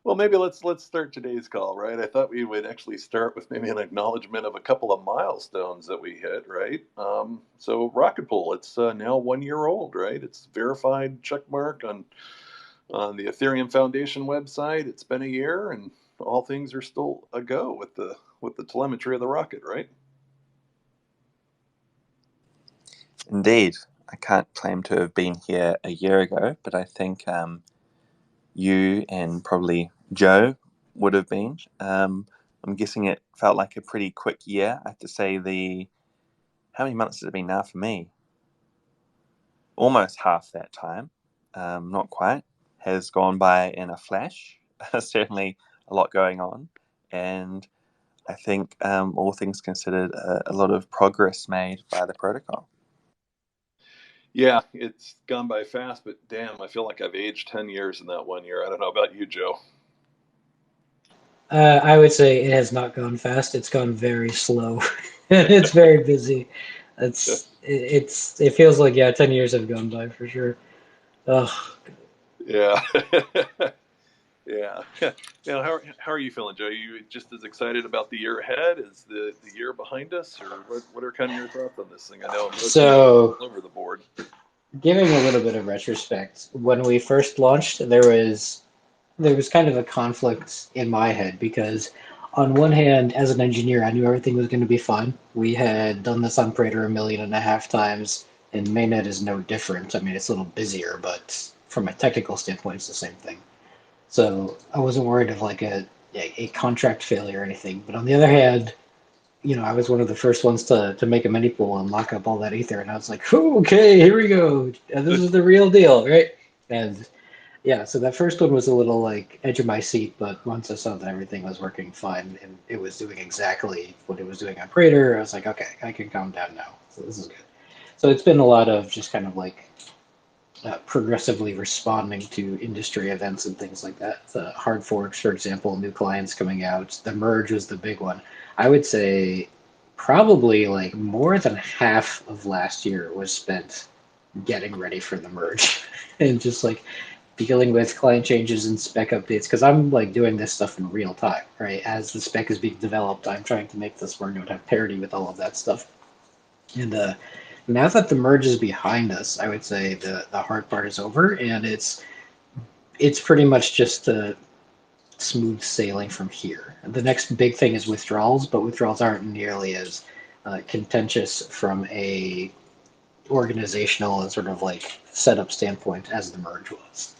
Well, maybe let's start today's call, right? I thought we would actually start with maybe an acknowledgement of a couple of milestones that we hit, right? So Rocket Pool, it's now 1 year old, right? It's verified check mark on the Ethereum Foundation website. It's been a year, and all things are still a go with the telemetry of the rocket, right? Indeed, I can't claim to have been here a year ago, but I think you and probably Joe would have been. I'm guessing it felt like a pretty quick year. I have to say, the how many months has it been now for me? Almost half that time, not quite, has gone by in a flash. Certainly a lot going on, and I think, all things considered, a lot of progress made by the protocol. Yeah, it's gone by fast, but damn, I feel like I've aged 10 years in that 1 year. I don't know about you, Joe. I would say it has not gone fast. It's gone very slow. It's very busy. It feels like, yeah, 10 years have gone by for sure. Ugh. Yeah. Yeah. How are you feeling, Joe? Are you just as excited about the year ahead as the year behind us, or what are kind of your thoughts on this thing? I know emotions are So, all over the board. giving a little bit of retrospect, when we first launched, there was kind of a conflict in my head because on one hand, as an engineer, I knew everything was going to be fine. We had done this on Prater 1.5 million times, and mainnet is no different. I mean, it's a little busier, but from a technical standpoint, it's the same thing. So I wasn't worried of like a contract failure or anything. But on the other hand, I was one of the first ones to make a mini pool and lock up all that ether, and I was like, okay, here we go. This is the real deal, right? And yeah, so that first one was a little like edge of my seat, but once I saw that everything was working fine and it was doing exactly what it was doing on Prater, I was like, okay, I can calm down now. So this is good. So it's been a lot of just kind of like progressively responding to industry events and things like that. The hard forks, for example, new clients coming out. The merge was the big one. I would say probably like more than half of last year was spent getting ready for the merge and just like dealing with client changes and spec updates because I'm like doing this stuff in real time, right? As the spec is being developed, I'm trying to make this work and have parity with all of that stuff. And now that the merge is behind us, I would say the hard part is over, and it's pretty much just smooth sailing from here. The next big thing is withdrawals, but withdrawals aren't nearly as contentious from a organizational and sort of like setup standpoint as the merge was.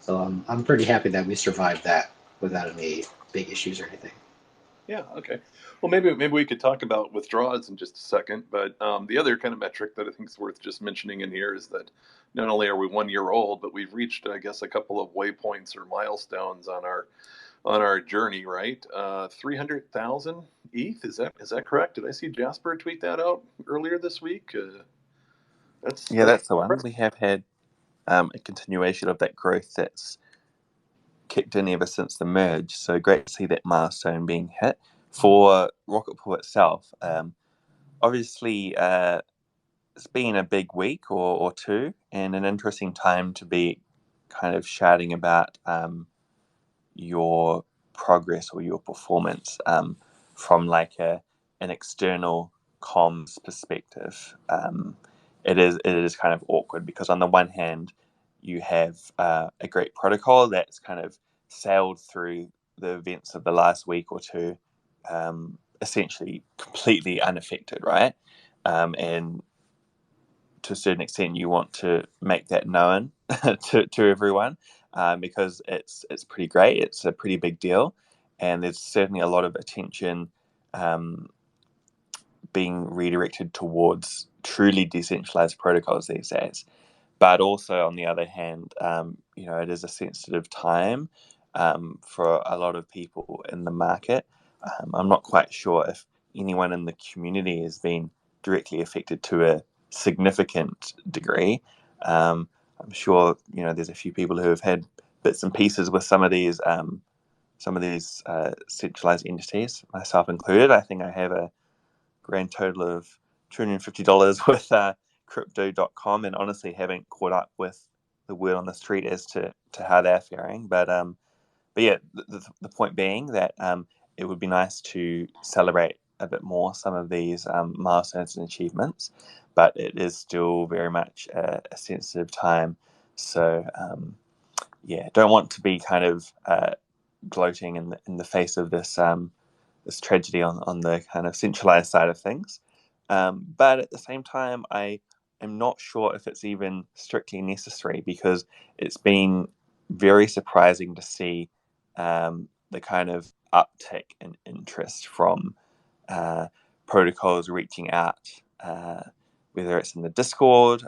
So I'm pretty happy that we survived that without any big issues or anything. Yeah. Okay. Well, maybe we could talk about withdrawals in just a second. But the other kind of metric that I think is worth just mentioning in here is that not only are we 1 year old, but we've reached, I guess, a couple of waypoints or milestones on our journey. Right. 300,000 ETH. Is that correct? Did I see Jasper tweet that out earlier this week? Yeah, That's that's the one. impressive. We have had a continuation of that growth that's kicked in ever since the merge. So great to see that milestone being hit. For Rocket Pool itself, obviously, it's been a big week or two, and an interesting time to be kind of shouting about your progress or your performance, from like an external comms perspective. It is kind of awkward because on the one hand you have a great protocol that's kind of sailed through the events of the last week or two, essentially completely unaffected, right? And to a certain extent, you want to make that known to everyone, because it's pretty great. It's a pretty big deal, and there's certainly a lot of attention um, being redirected towards truly decentralized protocols these days. But also, on the other hand, it is a sensitive time for a lot of people in the market. I'm not quite sure if anyone in the community has been directly affected to a significant degree. I'm sure there's a few people who have had bits and pieces with some of these centralized entities, myself included. I think I have a grand total of $250 with crypto.com, and honestly haven't caught up with the word on the street as to how they're faring. But yeah, the point being that it would be nice to celebrate a bit more some of these milestones and achievements, but it is still very much a sensitive time. So yeah, don't want to be kind of gloating in the face of this this tragedy on the kind of centralized side of things. But at the same time, I am not sure if it's even strictly necessary, because it's been very surprising to see the kind of uptick in interest from protocols reaching out, whether it's in the Discord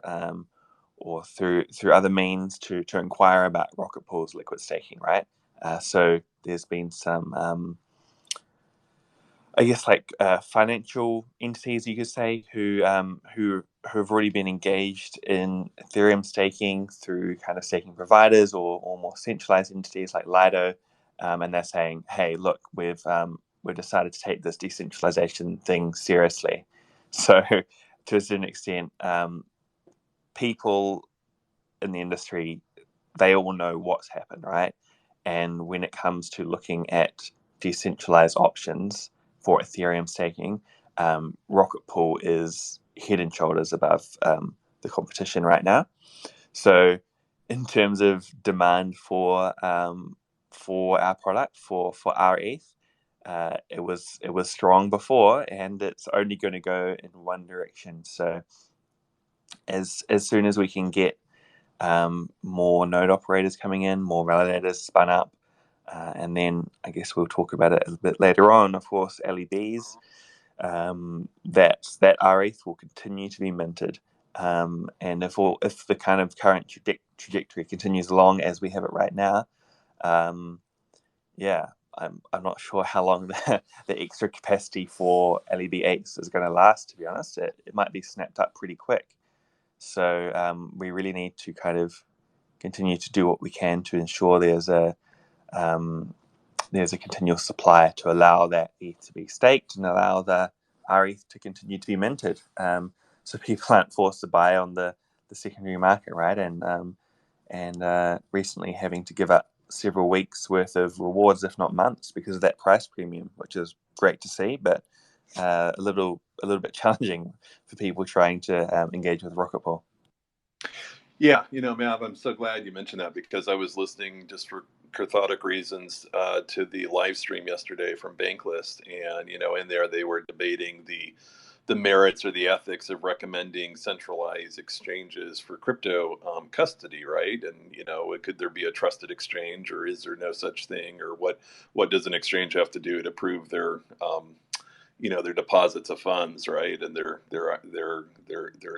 or through other means to inquire about Rocket Pool's liquid staking, right? So there's been some, I guess, like financial entities, you could say, who have already been engaged in Ethereum staking through kind of staking providers or more centralized entities like Lido, and they're saying, "Hey, look, we've decided to take this decentralization thing seriously." So, to a certain extent, people in the industry, they all know what's happened, right? And when it comes to looking at decentralized options for Ethereum staking, Rocket Pool is head and shoulders above the competition right now. So, in terms of demand for our product, for rETH, it was strong before, and it's only going to go in one direction. So, as soon as we can get more node operators coming in, more validators spun up, and then I guess we'll talk about it a bit later on, of course, LEBs, that rETH will continue to be minted. And if the kind of current trajectory continues along as we have it right now, yeah, I'm not sure how long the extra capacity for LEB8s is going to last, to be honest. It might be snapped up pretty quick. So we really need to kind of continue to do what we can to ensure there's a continual supply to allow that ETH to be staked and allow the rETH to continue to be minted, so people aren't forced to buy on the secondary market, right? And recently having to give up several weeks worth of rewards, if not months, because of that price premium, which is great to see, but a little bit challenging for people trying to engage with Rocket Pool. Yeah, Mav, I'm so glad you mentioned that, because I was listening just for cathartic reasons to the live stream yesterday from Banklist, and in there they were debating the merits or the ethics of recommending centralized exchanges for crypto custody, right? And could there be a trusted exchange, or is there no such thing, or what does an exchange have to do to prove their their deposits of funds, right, and their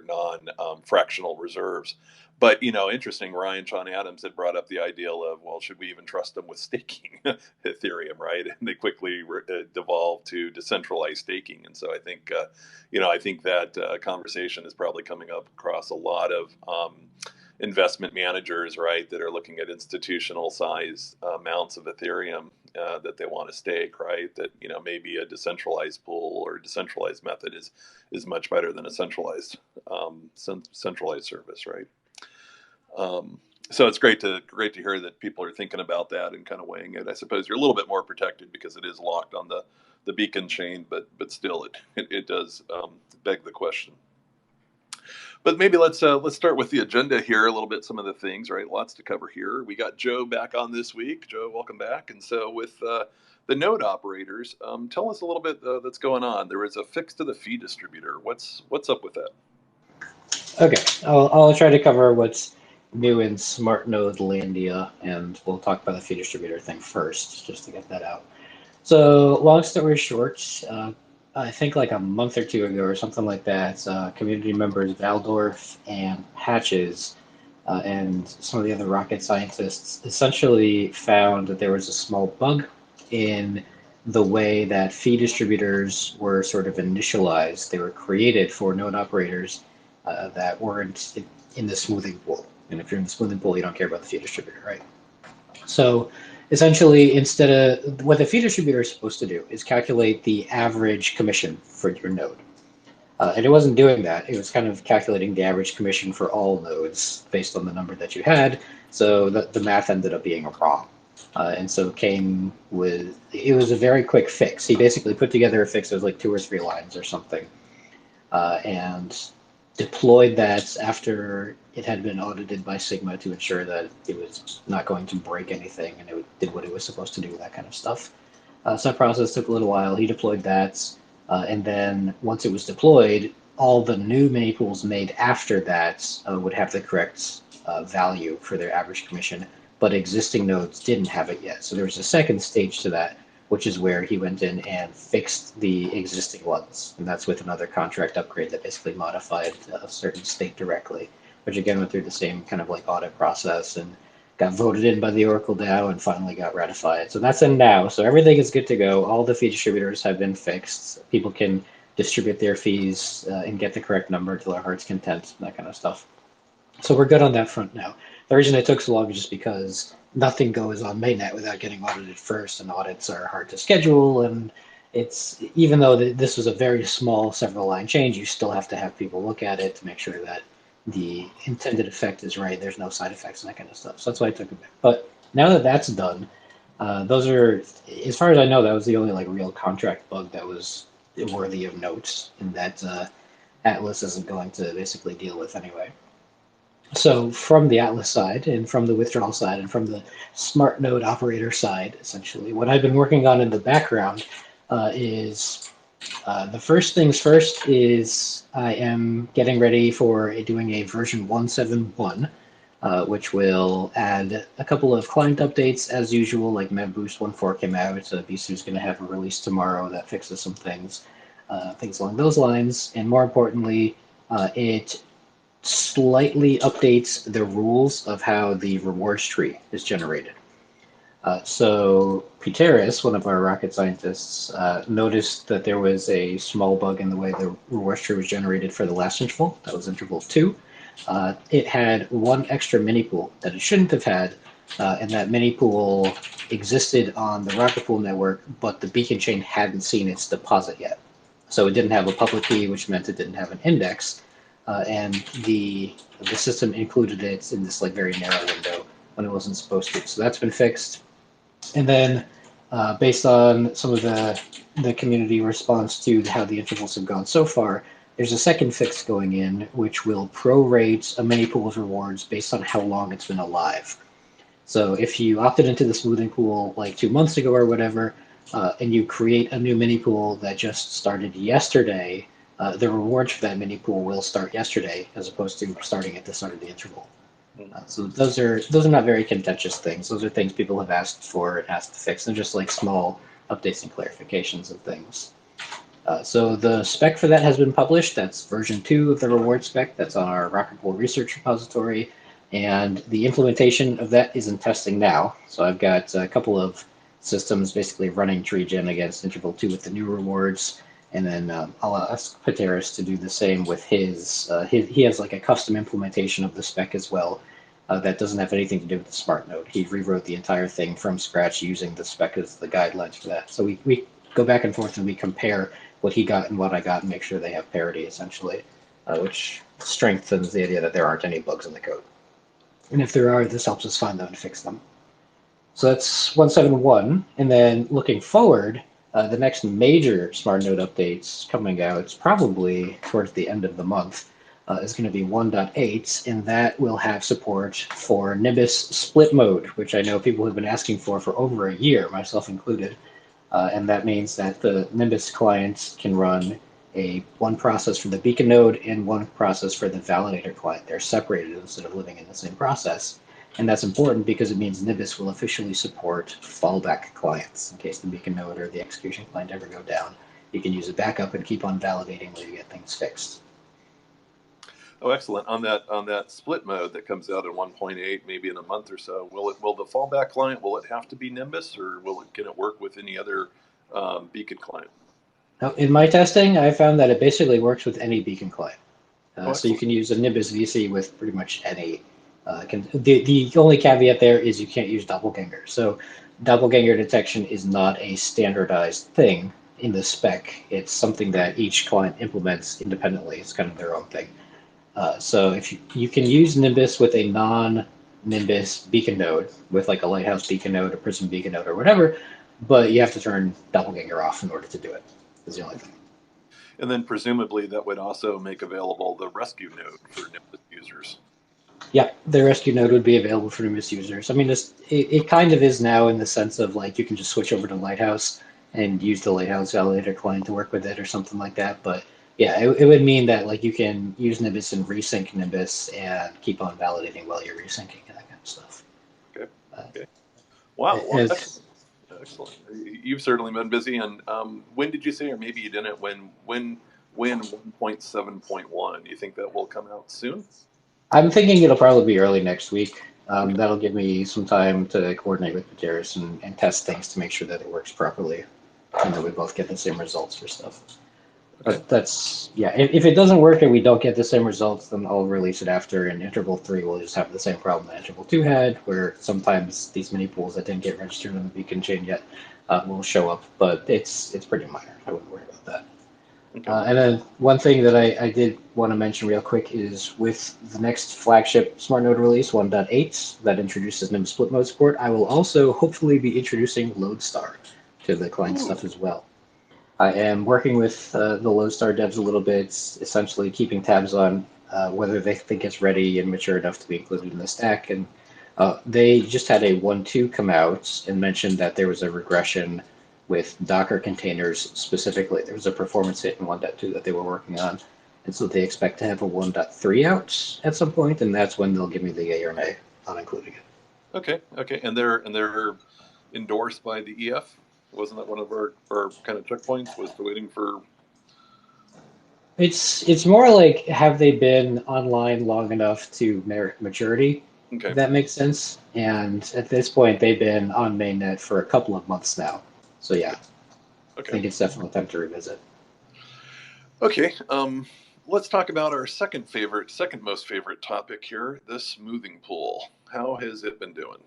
non fractional reserves. But interesting. Sean Adams had brought up the ideal of, well, should we even trust them with staking Ethereum, right? And they quickly devolved to decentralized staking. And so I think that conversation is probably coming up across a lot of investment managers, right, that are looking at institutional size amounts of Ethereum that they want to stake, right? That maybe a decentralized pool or decentralized method is much better than a centralized service, right? So it's great to hear that people are thinking about that and kind of weighing it. I suppose you're a little bit more protected because it is locked on the beacon chain, but still it does beg the question. But maybe let's start with the agenda here a little bit. Some of the things, right? Lots to cover here. We got Joe back on this week. Joe, welcome back. And so with the node operators, tell us a little bit that's going on. There is a fix to the fee distributor. What's up with that? Okay, I'll try to cover what's new in Smart Node Landia, and we'll talk about the fee distributor thing first, just to get that out. So, long story short, I think like a month or two ago or something like that, community members Valdorf and Patches and some of the other rocket scientists essentially found that there was a small bug in the way that fee distributors were sort of initialized. They were created for node operators that weren't in the smoothing pool. And if you're in the smoothing pool, you don't care about the fee distributor, right? So essentially, instead of what the fee distributor is supposed to do is calculate the average commission for your node. And it wasn't doing that. It was kind of calculating the average commission for all nodes based on the number that you had. So the math ended up being wrong. And so it was a very quick fix. He basically put together a fix that was like 2 or 3 lines or something, and deployed that after it had been audited by Sigma to ensure that it was not going to break anything and it did what it was supposed to do, that kind of stuff. So that process took a little while. He deployed that, and then once it was deployed, all the new mini pools made after that would have the correct value for their average commission, but existing nodes didn't have it yet. So there was a second stage to that, which is where he went in and fixed the existing ones. And that's with another contract upgrade that basically modified a certain state directly, which again went through the same kind of like audit process and got voted in by the Oracle DAO and finally got ratified. So that's in now. So everything is good to go. All the fee distributors have been fixed. People can distribute their fees and get the correct number to their heart's content, that kind of stuff. So we're good on that front now. The reason it took so long is just because nothing goes on mainnet without getting audited first, and audits are hard to schedule. And it's, even though this was a very small several line change, you still have to have people look at it to make sure that the intended effect is right. There's no side effects and that kind of stuff. So that's why it took a bit. But now that that's done, those are, as far as I know, that was the only like real contract bug that was worthy of note, and that Atlas isn't going to basically deal with anyway. So from the Atlas side and from the withdrawal side and from the smart node operator side, essentially, what I've been working on in the background is the first things first is I am getting ready for doing a version 171, which will add a couple of client updates as usual, like MemBoost 1.4 came out, so Bisu is going to have a release tomorrow that fixes some things, things along those lines. And more importantly, it slightly updates the rules of how the rewards tree is generated. So Pteris, one of our rocket scientists, noticed that there was a small bug in the way the rewards tree was generated for the last interval. That was interval 2. It had one extra mini pool that it shouldn't have had, and that mini pool existed on the rocket pool network, but the beacon chain hadn't seen its deposit yet. So it didn't have a public key, which meant it didn't have an index. And the system included it in this like very narrow window when it wasn't supposed to. So that's been fixed. And then based on some of the community response to how the intervals have gone so far, there's a second fix going in, which will prorate a mini pool's rewards based on how long it's been alive. So if you opted into the smoothing pool like 2 months ago or whatever, and you create a new mini pool that just started yesterday, the rewards for that mini pool will start yesterday as opposed to starting at the start of the interval. So those are not very contentious things. Those are things people have asked for and asked to fix. They're just like small updates and clarifications and things. So the spec for that has been published. That's version 2 of the reward spec. That's on our Rocket Pool research repository. And the implementation of that is in testing now. So I've got a couple of systems basically running tree gen against interval 2 with the new rewards. And then I'll ask Pteris to do the same with his. He has like a custom implementation of the spec as well that doesn't have anything to do with the smart node. He rewrote the entire thing from scratch using the spec as the guidelines for that. So we go back and forth and we compare what he got and what I got and make sure they have parity essentially, which strengthens the idea that there aren't any bugs in the code. And if there are, this helps us find them and fix them. So that's 171. And then looking forward, the next major smart node updates coming out probably towards the end of the month is going to be 1.8, and that will have support for Nimbus split mode, which I know people have been asking for over a year, myself included. And that means that the Nimbus client can run one process for the beacon node and one process for the validator client. They're separated instead of living in the same process. And that's important because it means Nimbus will officially support fallback clients. In case the beacon node or the execution client ever go down, you can use a backup and keep on validating while you get things fixed. Oh, excellent. On that split mode that comes out in 1.8, maybe in a month or so, will the fallback client, will it have to be Nimbus, or can it work with any other beacon client? Now, in my testing, I found that it basically works with any beacon client. So you can use a Nimbus VC with pretty much any. The only caveat there is you can't use doppelganger. So doppelganger detection is not a standardized thing in the spec. It's something that each client implements independently. It's kind of their own thing. So if you can use Nimbus with a Nimbus beacon node with like a lighthouse beacon node, a prism beacon node, or whatever, but you have to turn doppelganger off in order to do it. Is the only thing. And then presumably that would also make available the rescue node for Nimbus users. Yeah, the rescue node would be available for Nimbus users. I mean, it kind of is now in the sense of like you can just switch over to Lighthouse and use the Lighthouse validator client to work with it or something like that. But yeah, it would mean that like you can use Nimbus and resync Nimbus and keep on validating while you're resyncing and that kind of stuff. Okay. Okay. Wow. Well, As, excellent. You've certainly been busy. And when did you say, or maybe you didn't, when 1.7.1? Do you think that will come out soon? I'm thinking it'll probably be early next week. That'll give me some time to coordinate with Pateris and test things to make sure that it works properly and that we both get the same results for stuff. Okay. But that's, yeah, if it doesn't work and we don't get the same results, then I'll release it after, and interval 3 will just have the same problem that interval 2 had, where sometimes these mini pools that didn't get registered on the beacon chain yet will show up, but it's pretty minor. I wouldn't worry about that. Okay. And then one thing that I did want to mention real quick is with the next flagship smart node release 1.8 that introduces Nimbus split mode support, I will also hopefully be introducing Lodestar to the client stuff as well. I am working with the Lodestar devs a little bit, essentially keeping tabs on whether they think it's ready and mature enough to be included in the stack. And they just had a 1.2 come out and mentioned that there was a regression with Docker containers specifically. There was a performance hit in 1.2 that they were working on. And so they expect to have a 1.3 out at some point, and that's when they'll give me the yay or nay on including it. Okay. Okay. And they're endorsed by the EF? Wasn't that one of our kind of checkpoints, was waiting for? It's more like, have they been online long enough to merit maturity? Okay. If that makes sense. And at this point, they've been on mainnet for a couple of months now. So yeah, Okay. I think it's definitely time to revisit. Okay. Let's talk about our second most favorite topic here, the smoothing pool. How has it been doing?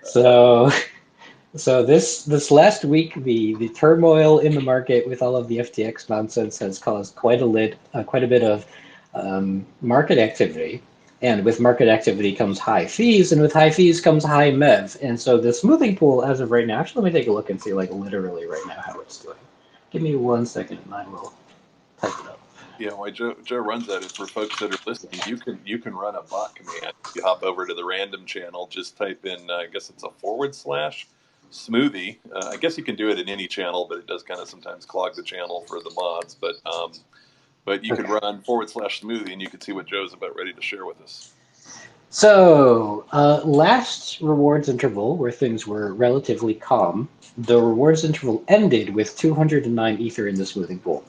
So this last week, the turmoil in the market with all of the FTX nonsense has caused quite a bit of market activity, and with market activity comes high fees, and with high fees comes high MEV. And so the smoothing pool, as of right now, actually, let me take a look and see, like literally right now, how it's doing. Give me 1 second, and I will type it up. Yeah, while Joe runs that, and for folks that are listening, you can run a bot command. You hop over to the random channel, just type in, I guess it's a / smoothie. I guess you can do it in any channel, but it does kind of sometimes clog the channel for the mods. But you could run / smoothie, and you could see what Joe's about ready to share with us. So last rewards interval, where things were relatively calm, the rewards interval ended with 209 ether in the smoothing pool.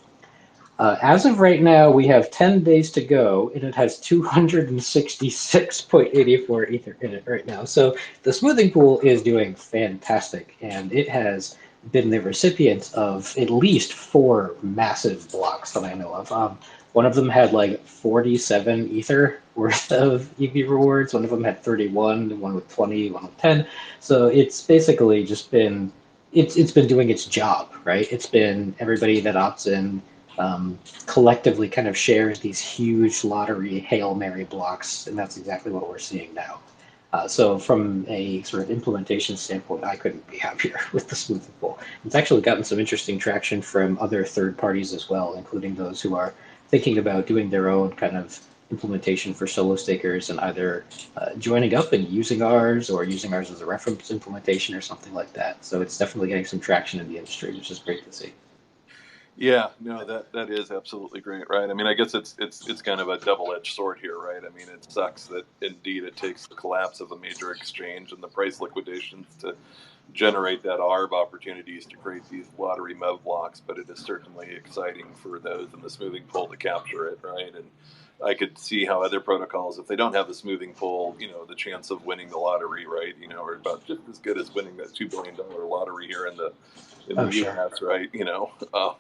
As of right now, we have 10 days to go, and it has 266.84 ether in it right now. So the smoothing pool is doing fantastic, and it has been the recipient of at least 4 massive blocks that I know of. One of them had like 47 ether worth of EV rewards. One of them had 31, one with 20, one with 10. So it's basically just been, it's been doing its job, right? It's been everybody that opts in collectively kind of shares these huge lottery Hail Mary blocks, and that's exactly what we're seeing now. So from a sort of implementation standpoint, I couldn't be happier with the smoothing pool. It's actually gotten some interesting traction from other third parties as well, including those who are thinking about doing their own kind of implementation for solo stakers and either joining up and using ours or using ours as a reference implementation or something like that. So it's definitely getting some traction in the industry, which is great to see. Yeah, no, that is absolutely great, right? I mean, I guess it's kind of a double-edged sword here, right? I mean, it sucks that indeed it takes the collapse of a major exchange and the price liquidations to generate that ARB opportunities to create these lottery MEV blocks, but it is certainly exciting for those in the smoothing pool to capture it, right? And I could see how other protocols, if they don't have the smoothing pool, the chance of winning the lottery, right, are about just as good as winning that $2 billion lottery here in the U.S., right?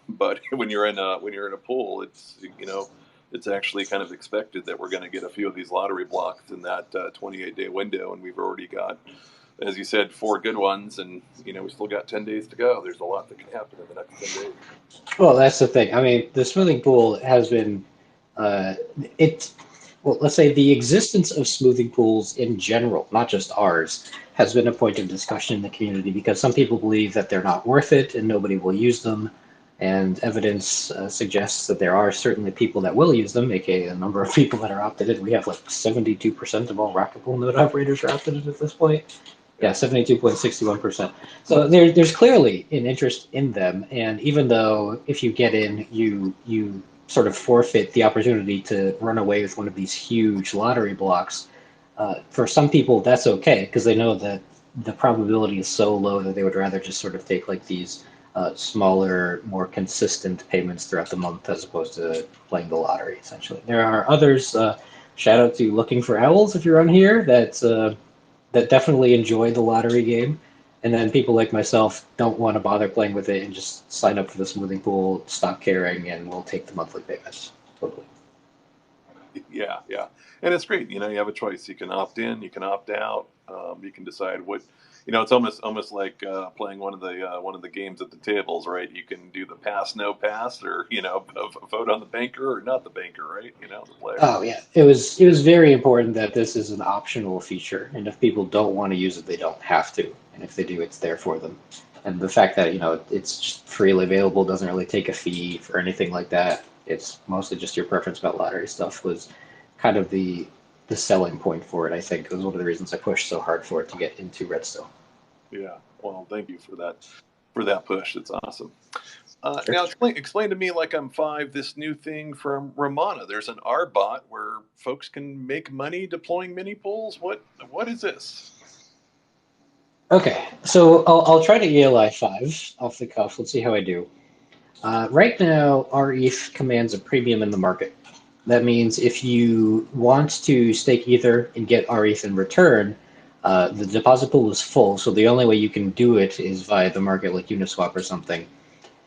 But when you're in a pool, it's actually kind of expected that we're going to get a few of these lottery blocks in that 28-day window, and we've already got, as you said, 4 good ones, and we still got 10 days to go. There's a lot that can happen in the next 10 days. Well, that's the thing. I mean, the smoothing pool has been well, let's say the existence of smoothing pools in general, not just ours, has been a point of discussion in the community because some people believe that they're not worth it and nobody will use them. And evidence suggests that there are certainly people that will use them, aka a number of people that are opted in. We have like 72% of all Rocket Pool node operators are opted in at this point. Yeah, 72.61%. So there's clearly an interest in them. And even though if you get in, you sort of forfeit the opportunity to run away with one of these huge lottery blocks, for some people that's okay because they know that the probability is so low that they would rather just sort of take like these smaller, more consistent payments throughout the month as opposed to playing the lottery, essentially. There are others, shout out to Looking for Owls if you're on here, that definitely enjoy the lottery game. And then people like myself don't want to bother playing with it and just sign up for the smoothing pool, stop caring, and we'll take the monthly payments. Totally. Yeah, yeah, and it's great. You have a choice. You can opt in, you can opt out. You can decide what. It's almost like playing one of the games at the tables, right? You can do the pass, no pass, or vote on the banker or not the banker, right? The player. Oh yeah, it was very important that this is an optional feature, and if people don't want to use it, they don't have to, and if they do, it's there for them. And the fact that it's just freely available, doesn't really take a fee for anything like that. It's mostly just your preference about lottery stuff was kind of the selling point for it. I think it was one of the reasons I pushed so hard for it to get into Redstone. Yeah. Well, thank you for that push. It's awesome. Sure. Now explain to me, like I'm five, this new thing from Ramana. There's an R bot where folks can make money deploying mini pools. What is this? Okay, so I'll try to ELI 5 off the cuff. Let's see how I do. Right now, rETH commands a premium in the market. That means if you want to stake Ether and get rETH in return, the deposit pool is full, so the only way you can do it is via the market like Uniswap or something.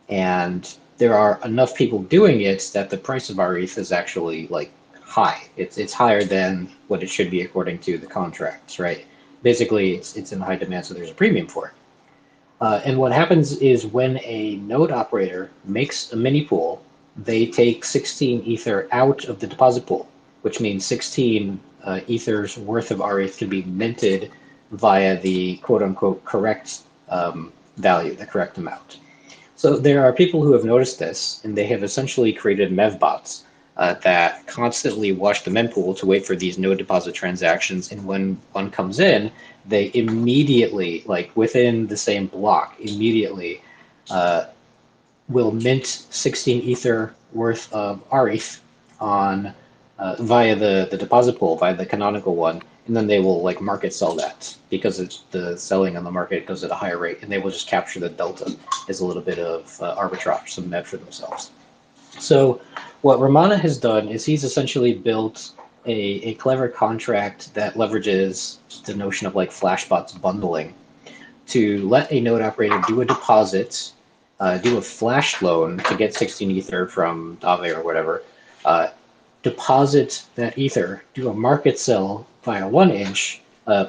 And there are enough people doing it that the price of rETH is actually like high. It's higher than what it should be according to the contracts, right? Basically, it's in high demand, so there's a premium for it. And what happens is when a node operator makes a mini pool, they take 16 Ether out of the deposit pool, which means 16 Ether's worth of rETH can be minted via the quote-unquote correct value, the correct amount. So there are people who have noticed this, and they have essentially created mevbots that constantly watch the mempool to wait for these node deposit transactions. And when one comes in, they immediately, like within the same block, immediately will mint 16 Ether worth of rETH on via the deposit pool, via the canonical one, and then they will like market sell that because it's the selling on the market goes at a higher rate, and they will just capture the delta as a little bit of arbitrage, some net for themselves. So what Ramana has done is he's essentially built a clever contract that leverages the notion of like Flashbot's bundling to let a node operator do a deposit, do a flash loan to get 16 Ether from Aave or whatever, deposit that Ether, do a market sell via 1inch,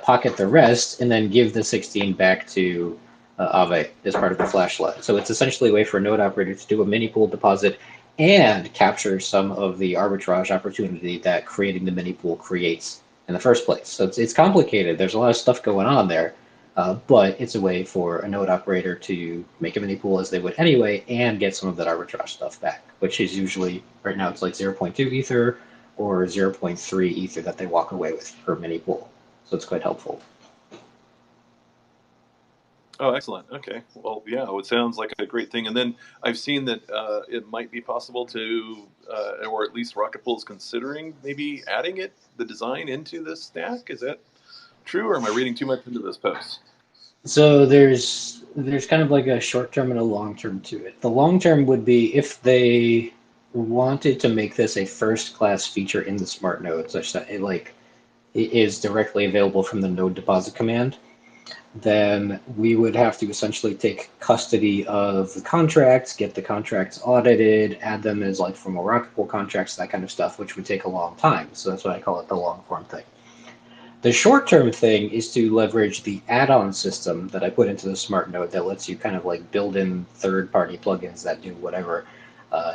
pocket the rest, and then give the 16 back to Aave as part of the flash loan. So it's essentially a way for a node operator to do a mini pool deposit and capture some of the arbitrage opportunity that creating the mini pool creates in the first place. So it's complicated. There's a lot of stuff going on there, but it's a way for a node operator to make a mini pool as they would anyway and get some of that arbitrage stuff back, which is usually, right now it's like 0.2 Ether or 0.3 Ether that they walk away with per mini pool. So it's quite helpful. Oh, excellent. Okay. Well, yeah, it sounds like a great thing. And then I've seen that it might be possible to, or at least Rocket Pool is considering maybe adding the design into this stack. Is that true, or am I reading too much into this post? So there's kind of like a short term and a long term to it. The long term would be if they wanted to make this a first class feature in the smart node, such that it is directly available from the node deposit command, then we would have to essentially take custody of the contracts, get the contracts audited, add them as like formal Rocket Pool contracts, that kind of stuff, which would take a long time. So that's why I call it the long form thing. The short-term thing is to leverage the add-on system that I put into the smart node that lets you kind of like build in third-party plugins that do whatever,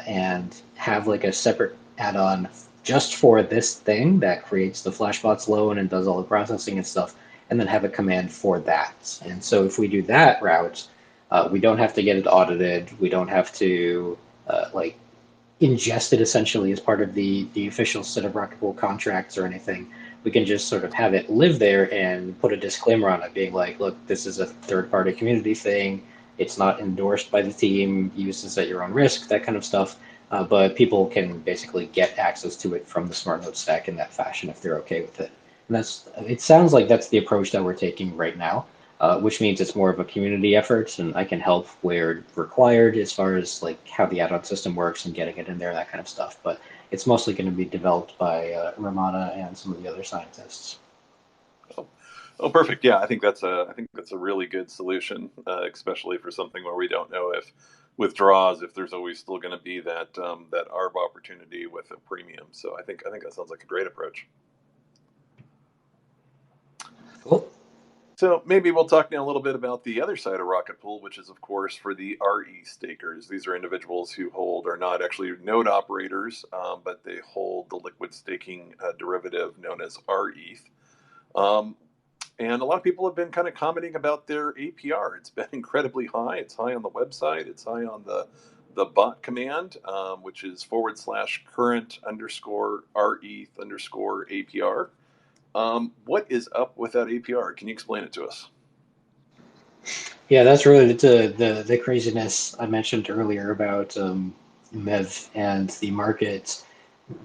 and have like a separate add-on just for this thing that creates the Flashbots loan and does all the processing and stuff, and then have a command for that. And so if we do that route, we don't have to get it audited. We don't have to like ingest it essentially as part of the official set of Rocket Pool contracts or anything. We can just sort of have it live there and put a disclaimer on it, being like, look, this is a third-party community thing. It's not endorsed by the team. Use this at your own risk, that kind of stuff. But people can basically get access to it from the smart node stack in that fashion if they're okay with it. And it sounds like that's the approach that we're taking right now, which means it's more of a community effort, and I can help where required as far as like how the add-on system works and getting it in there, that kind of stuff. But it's mostly going to be developed by Ramana and some of the other scientists. Oh, perfect. Yeah, I think that's a really good solution, especially for something where we don't know if withdraws, if there's always still going to be that that ARB opportunity with a premium. So I think that sounds like a great approach. Cool. So maybe we'll talk now a little bit about the other side of Rocket Pool, which is, of course, for the RE stakers. These are individuals who are not actually node operators, but they hold the liquid staking derivative known as rETH. And a lot of people have been kind of commenting about their APR. It's been incredibly high. It's high on the website. It's high on the bot command, which is /current_rETH_APR. What is up with that APR? Can you explain it to us? Yeah, that's really the craziness I mentioned earlier about MEV and the market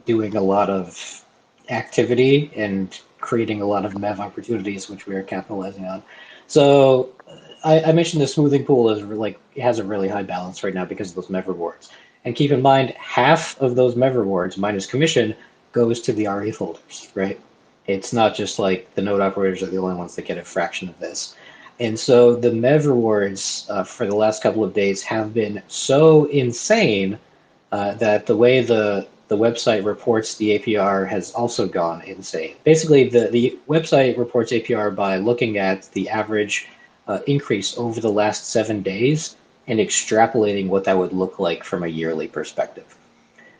doing a lot of activity and creating a lot of MEV opportunities, which we are capitalizing on. So I mentioned the smoothing pool is it has a really high balance right now because of those MEV rewards. And keep in mind, half of those MEV rewards minus commission goes to the RE holders, right? It's not just like the node operators are the only ones that get a fraction of this. And so the MEV rewards for the last couple of days have been so insane that the way the website reports the APR has also gone insane. Basically, the website reports APR by looking at the average increase over the last 7 days and extrapolating what that would look like from a yearly perspective.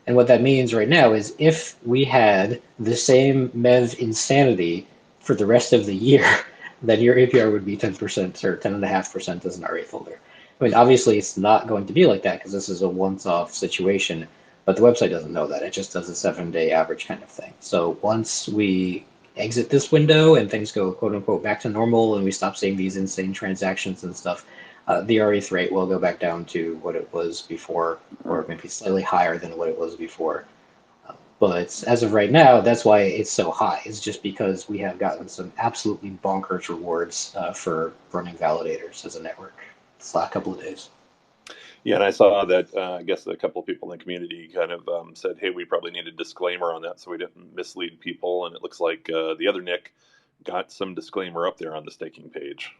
And what that means right now is if we had the same MEV insanity for the rest of the year, then your APR would be 10% or 10.5% as an RE folder. I mean, obviously, it's not going to be like that because this is a once-off situation, but the website doesn't know that. It just does a 7-day average kind of thing. So once we exit this window and things go quote-unquote back to normal and we stop seeing these insane transactions and stuff, the rETH rate will go back down to what it was before, or maybe slightly higher than what it was before. But as of right now, that's why it's so high. It's just because we have gotten some absolutely bonkers rewards for running validators as a network this last couple of days. Yeah, and I saw that, I guess a couple of people in the community kind of said, hey, we probably need a disclaimer on that so we didn't mislead people. And it looks like the other Nick got some disclaimer up there on the staking page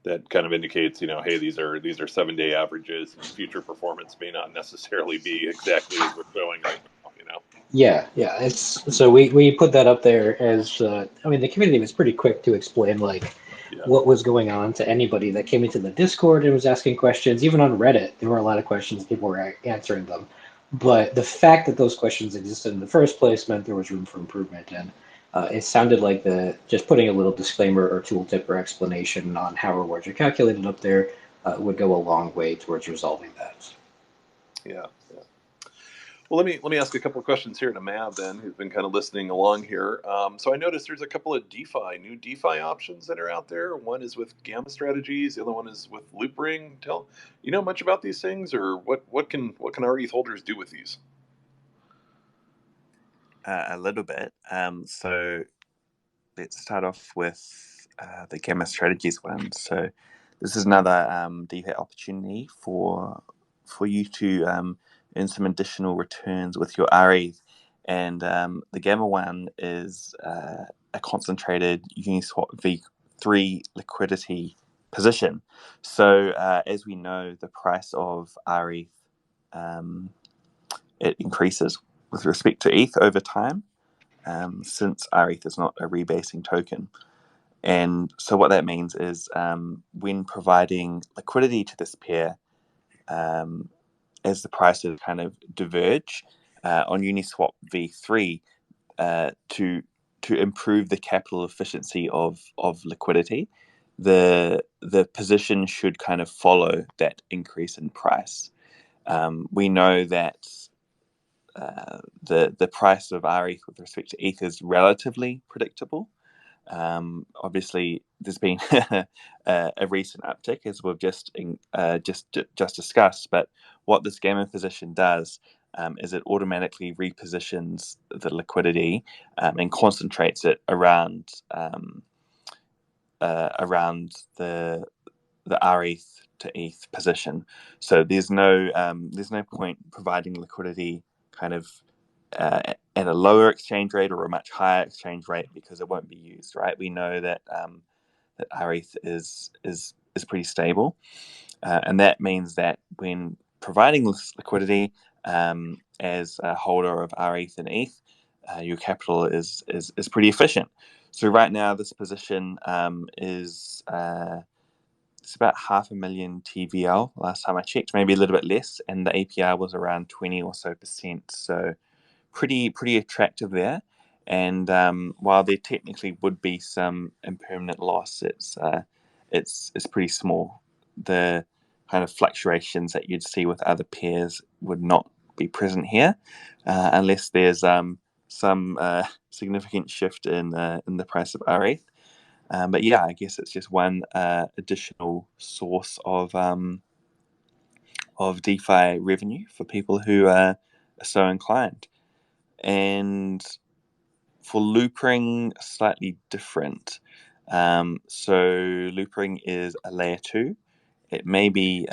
that kind of indicates, hey, these are 7-day averages, and future performance may not necessarily be exactly as we're showing right now. Yeah. So we put that up there as the community was pretty quick to explain what was going on to anybody that came into the Discord and was asking questions. Even on Reddit, there were a lot of questions. People were answering them, but the fact that those questions existed in the first place meant there was room for improvement. And it sounded like just putting a little disclaimer or tooltip or explanation on how rewards are calculated up there would go a long way towards resolving that. Yeah. Well, let me ask a couple of questions here to Mav then, who's been kind of listening along here. So I noticed there's a couple of new DeFi options that are out there. One is with Gamma Strategies. The other one is with Loopring. You know much about these things, or what can rETH holders do with these? A little bit. So let's start off with the Gamma Strategies one. So this is another DeFi opportunity for you to earn some additional returns with your rETH. And the Gamma one is a concentrated Uniswap V3 liquidity position. So as we know, the price of rETH it increases with respect to ETH over time, since rETH is not a rebasing token. And so what that means is when providing liquidity to this pair, as the prices kind of diverge, on Uniswap v3 to improve the capital efficiency of liquidity. The position should kind of follow that increase in price. We know that the price of rETH with respect to ETH is relatively predictable. Obviously, there's been a recent uptick, as we've just discussed. But what this gamma position does is it automatically repositions the liquidity and concentrates it around the rETH to ETH position. So there's no point providing liquidity kind of at a lower exchange rate or a much higher exchange rate, because it won't be used, right? We know that that rETH is pretty stable, and that means that when providing this liquidity as a holder of rETH and ETH, your capital is pretty efficient. So right now, this position is it's about 500,000 TVL last time I checked, maybe a little bit less, and the APR was around 20 or so percent. So pretty attractive there. And while there technically would be some impermanent loss, it's pretty small. The kind of fluctuations that you'd see with other pairs would not be present here, unless there's some significant shift in the price of rETH. But yeah, I guess it's just one additional source of DeFi revenue for people who are so inclined. And for Loopring, slightly different. So Loopring is a layer 2. It may be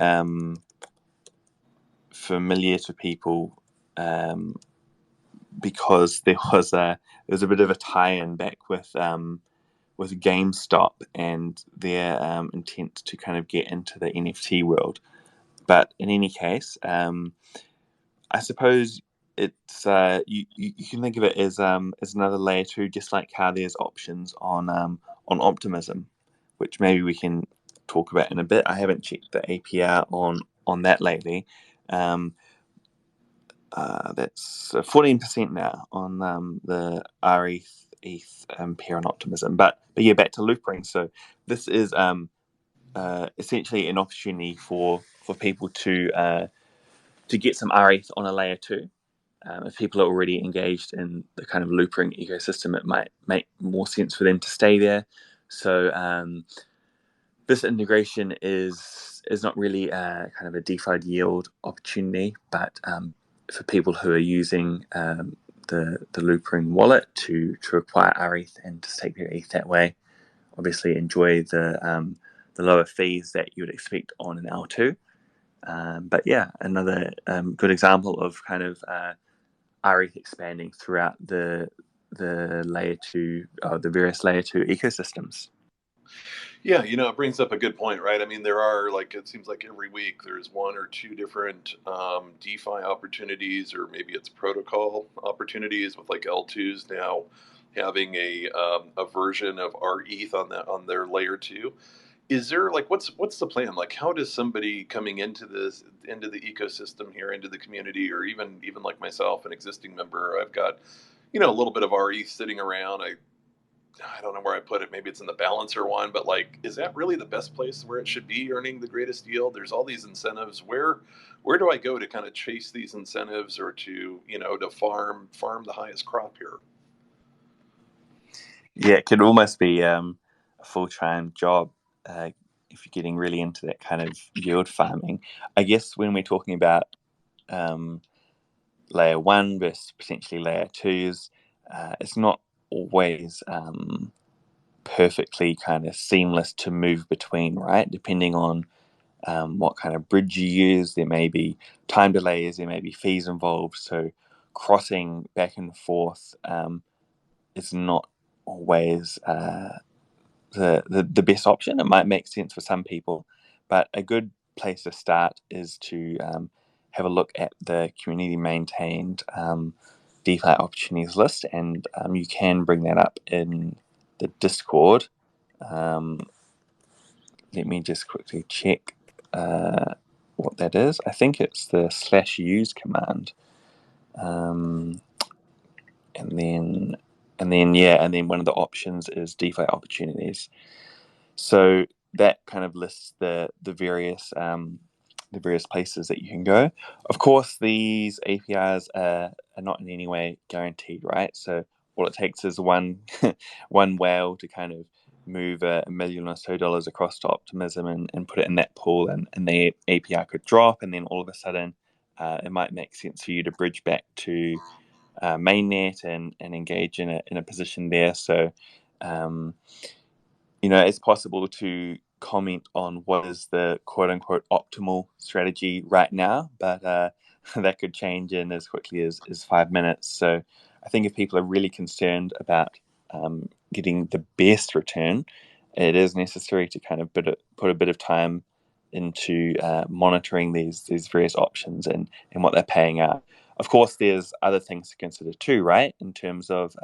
familiar to people because there was a bit of a tie-in back with GameStop and their intent to kind of get into the NFT world. But in any case, I suppose it's you can think of it as another layer 2, just like how there's options on Optimism, which maybe we can talk about in a bit. I haven't checked the APR on that lately. That's 14% now on the rETH ETH pair on Optimism. But yeah, back to Loopring. So this is essentially an opportunity for people to get some rETH on a layer 2. If people are already engaged in the kind of Loopring ecosystem, it might make more sense for them to stay there. So this integration is not really kind of a DeFi yield opportunity, but for people who are using the Loopring wallet to acquire rETH and to take their ETH that way, obviously enjoy the lower fees that you would expect on an L2. But yeah, another good example of kind of rETH expanding throughout the layer 2, the various layer 2 ecosystems. Yeah, it brings up a good point, right? I mean, there are, like, it seems like every week there's one or two different DeFi opportunities, or maybe it's protocol opportunities with like L2s now having a version of rETH on their layer 2. Is there, like, what's the plan? Like, how does somebody coming into the ecosystem here, into the community, or even like myself, an existing member, I've got a little bit of rETH sitting around. I don't know where I put it. Maybe it's in the balancer one, but like, is that really the best place where it should be earning the greatest yield? There's all these incentives. Where do I go to kind of chase these incentives, or to to farm the highest crop here? Yeah, it could almost be a full-time job if you're getting really into that kind of yield farming. I guess when we're talking about layer 1 versus potentially layer 2s, it's not always perfectly kind of seamless to move between, right? Depending on what kind of bridge you use, there may be time delays, there may be fees involved. So crossing back and forth is not always the best option. It might make sense for some people, but a good place to start is to have a look at the community maintained DeFi opportunities list, and you can bring that up in the Discord. Let me just quickly check what that is. I think it's the /use command. And then one of the options is DeFi opportunities. So that kind of lists the various places that you can go. Of course, these APIs are not in any way guaranteed, right? So all it takes is one one whale to kind of move $1 million or so across to Optimism and put it in that pool, and the API could drop, and then all of a sudden it might make sense for you to bridge back to mainnet and engage in a position there. So it's possible to comment on what is the quote unquote optimal strategy right now, but that could change in as quickly as 5 minutes. So I think if people are really concerned about getting the best return, it is necessary to kind of put a bit of time into monitoring these various options and what they're paying out. Of course, there's other things to consider too, right? In terms of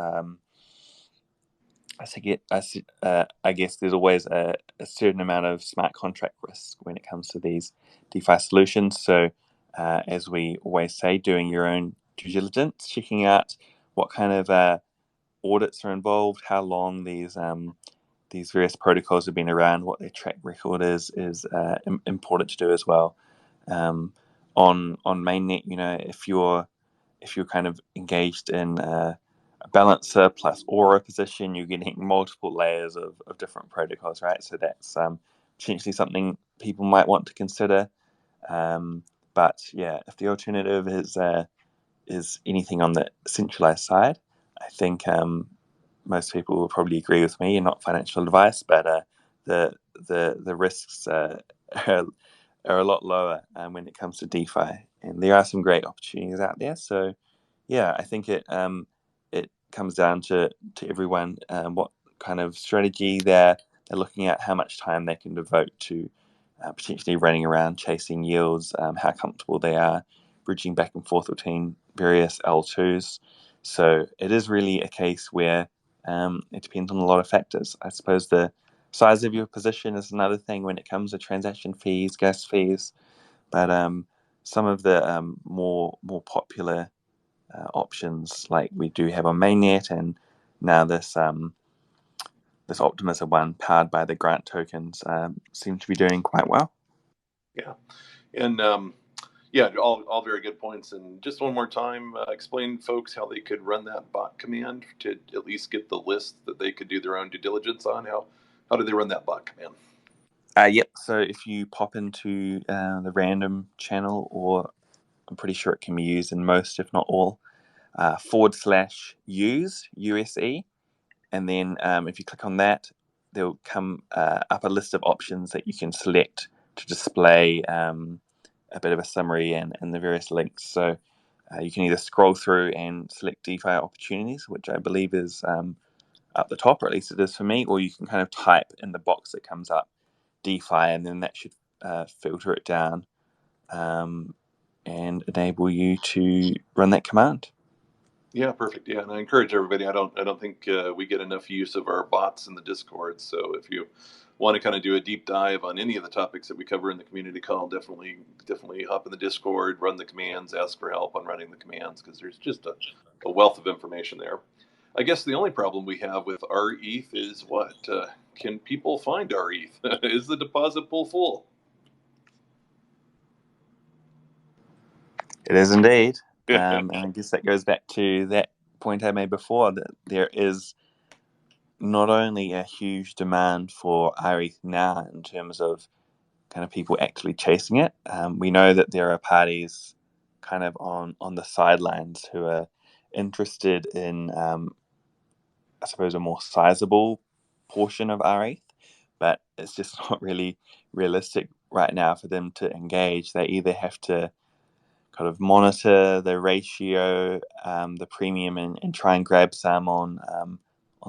I guess there's always a certain amount of smart contract risk when it comes to these DeFi solutions. So, as we always say, doing your own due diligence, checking out what kind of audits are involved, how long these various protocols have been around, what their track record is important to do as well. On mainnet, if you're kind of engaged in a balancer plus aura position, you're getting multiple layers of different protocols, right? So that's potentially something people might want to consider. But yeah, if the alternative is anything on the centralized side, I think most people will probably agree with me, and not financial advice, but the risks are a lot lower when it comes to DeFi, and there are some great opportunities out there. So yeah, I think it comes down to everyone, what kind of strategy they're looking at, how much time they can devote to potentially running around chasing yields, how comfortable they are bridging back and forth between various L2s. So it is really a case where it depends on a lot of factors. I suppose the size of your position is another thing when it comes to transaction fees, gas fees, but some of the more popular options like we do have on mainnet, and now this Optimism one powered by the grant tokens seem to be doing quite well. Yeah, and yeah, all very good points. And just one more time, explain folks how they could run that bot command to at least get the list that they could do their own due diligence on. How do they run that bot command? Yep. So if you pop into the random channel, or I'm pretty sure it can be used in most, if not all, /use USE, and then if you click on that, there'll come up a list of options that you can select to display a bit of a summary and the various links. So you can either scroll through and select DeFi opportunities, which I believe is up the top, or at least it is for me, or you can kind of type in the box that comes up DeFi, and then that should filter it down and enable you to run that command. Yeah, perfect. Yeah, and I encourage everybody. I don't think we get enough use of our bots in the Discord. So if you want to kind of do a deep dive on any of the topics that we cover in the community call, definitely hop in the Discord, run the commands, ask for help on running the commands, because there's just a wealth of information there. I guess the only problem we have with rETH is what? Can people find rETH? Is the deposit pool full? It is indeed. And I guess that goes back to that point I made before, that there is not only a huge demand for rETH now in terms of kind of people actually chasing it. We know that there are parties kind of on the sidelines who are interested in, I suppose, a more sizable portion of rETH, but it's just not really realistic right now for them to engage. They either have to kind of monitor the ratio, the premium, and try and grab some on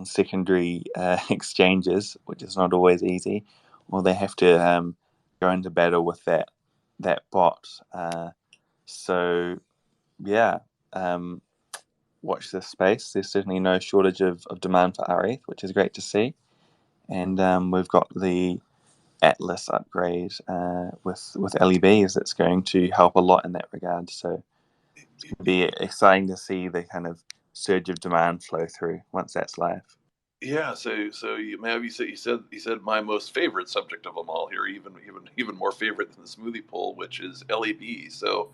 secondary exchanges, which is not always easy, or they have to go into battle with that bot. So yeah, watch this space. There's certainly no shortage of demand for rETH, which is great to see, and we've got the Atlas upgrade with LEBs that's going to help a lot in that regard. So be exciting to see the kind of surge of demand flow through once that's live. Yeah, so you said my most favorite subject of them all here, even more favorite than the smoothie pool, which is LEB. So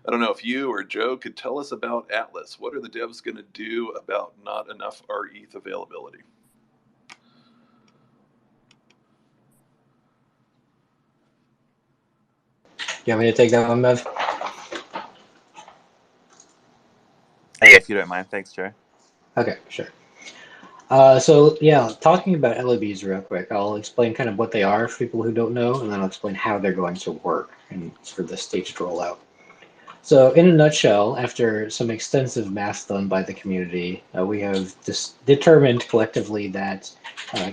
I don't know if you or Joe could tell us about Atlas. What are the devs going to do about not enough rETH availability? You want me to take that one, Mev? Hey, if you don't mind, thanks, Joe. Okay, sure. So yeah, talking about LEBs real quick, I'll explain kind of what they are for people who don't know, and then I'll explain how they're going to work and for the staged rollout. So in a nutshell, after some extensive math done by the community, we have determined collectively that